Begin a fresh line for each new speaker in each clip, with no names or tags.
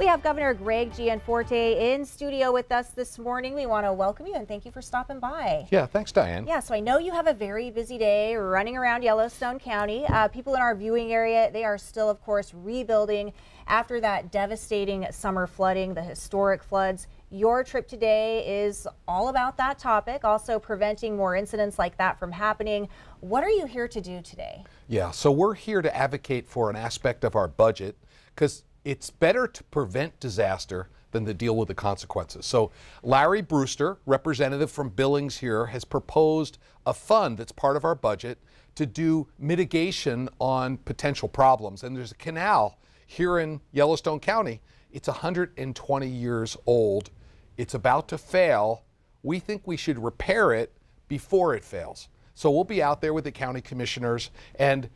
have Governor Greg Gianforte in studio with us this morning. We want to welcome you and thank you for stopping by.
Yeah, thanks, Diane.
Yeah, so I know you have a very busy day running around Yellowstone County. People in our viewing area, they are still, of course, rebuilding after that devastating summer flooding, the historic floods. Your trip today is all about that topic, also preventing more incidents like that from happening. What are you here to do today?
Yeah, so we're here to advocate for an aspect of our budget because it's better to prevent disaster than to deal with the consequences. So Larry Brewster, representative from Billings here, has proposed a fund that's part of our budget to do mitigation on potential problems. And there's a canal here in Yellowstone County. It's 120 years old. It's about to fail. We think we should repair it before it fails. So we'll be out there with the county commissioners, and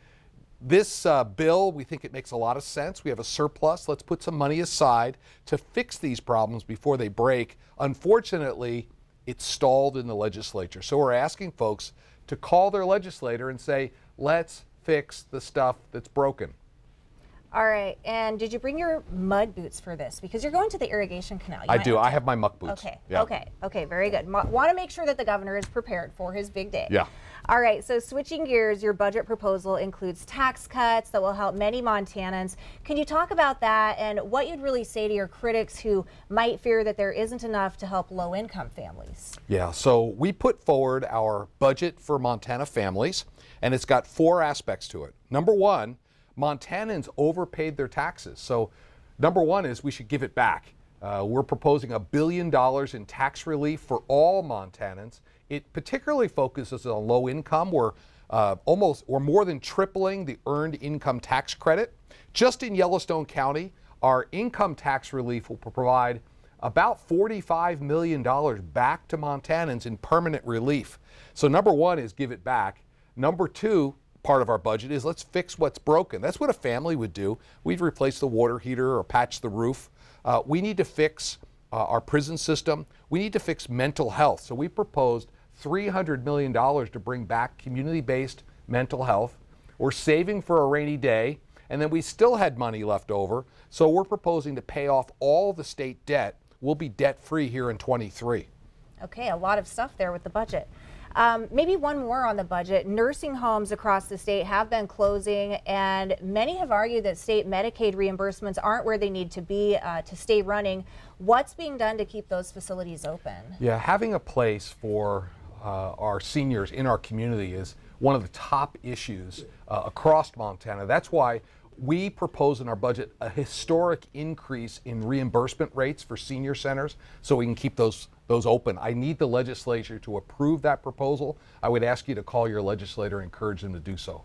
this bill, we think it makes a lot of sense. We have a surplus. Let's put some money aside to fix these problems before they break. Unfortunately, it's stalled in the legislature. So we're asking folks to call their legislator and say, let's fix the stuff that's broken.
All right, and did you bring your mud boots for this? Because you're going to the irrigation canal.
I do. I have my muck boots.
Okay,
yeah.
okay, very good. Want to make sure that the governor is prepared for his big day.
Yeah.
All right, so switching gears, your budget proposal includes tax cuts that will help many Montanans. Can you talk about that and what you'd really say to your critics who might fear that there isn't enough to help low-income families?
Yeah, so we put forward our budget for Montana families, and it's got 4 aspects to it. Number one, Montanans overpaid their taxes. So number one is we should give it back. We're proposing $1 billion in tax relief for all Montanans. It particularly focuses on low income. We're more than tripling the earned income tax credit. Just in Yellowstone County, our income tax relief will provide about $45 million back to Montanans in permanent relief. So number one is give it back. Number two, part of our budget is let's fix what's broken. That's what a family would do. We'd replace the water heater or patch the roof. We need to fix our prison system. We need to fix mental health. So we proposed $300 million to bring back community-based mental health. We're saving for a rainy day, and then we still had money left over. So we're proposing to pay off all the state debt. We'll be debt-free here in 23.
Okay, a lot of stuff there with the budget. Maybe one more on the budget. Nursing homes across the state have been closing, and many have argued that state Medicaid reimbursements aren't where they need to be to stay running. What's being done to keep those facilities open? Yeah,
having a place for our seniors in our community is one of the top issues across Montana. That's why we propose in our budget a historic increase in reimbursement rates for senior centers so we can keep those open. I need the legislature to approve that proposal. I would ask you to call your legislator and encourage them to do so.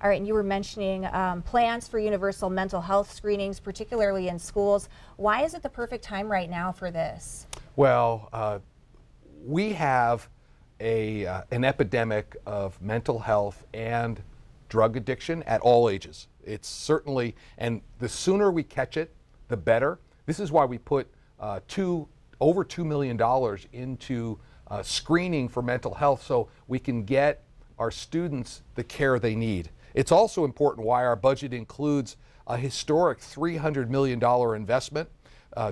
All right, and you were mentioning plans for universal mental health screenings, particularly in schools. Why is it the perfect time right now for this?
Well, we have an epidemic of mental health and drug addiction at all ages. It's certainly, and the sooner we catch it, the better. This is why we put over $2 million into screening for mental health so we can get our students the care they need. It's also important why our budget includes a historic $300 million investment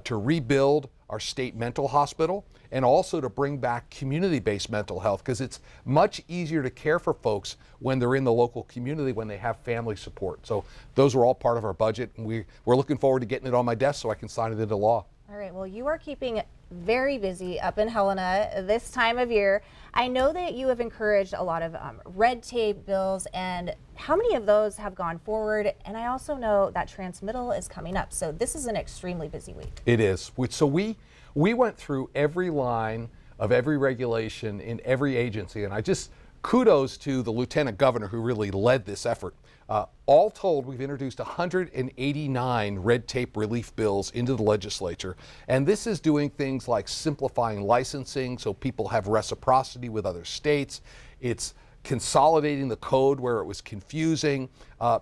to rebuild our state mental hospital and also to bring back community-based mental health, because it's much easier to care for folks when they're in the local community, when they have family support. So those are all part of our budget, and we're looking forward to getting it on my desk so I can sign it into law.
All right, well, you are keeping very busy up in Helena this time of year. I know that you have encouraged a lot of red tape bills, and how many of those have gone forward? And I also know that transmittal is coming up, so this is an extremely busy week.
It is. So we went through every line of every regulation in every agency, and I just kudos to the Lieutenant Governor who really led this effort. All told, we've introduced 189 red tape relief bills into the legislature, and this is doing things like simplifying licensing so people have reciprocity with other states. It's consolidating the code where it was confusing.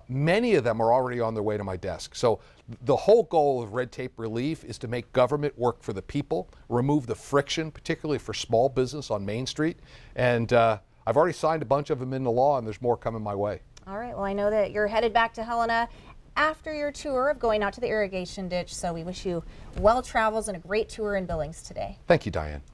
Many of them are already on their way to my desk. So the whole goal of red tape relief is to make government work for the people, remove the friction, particularly for small business on Main Street. And I've already signed a bunch of them into law, and there's more coming my way.
All right, well, I know that you're headed back to Helena. after your tour of going out to the irrigation ditch. So we wish you well travels and a great tour in Billings today.
Thank you, Diane.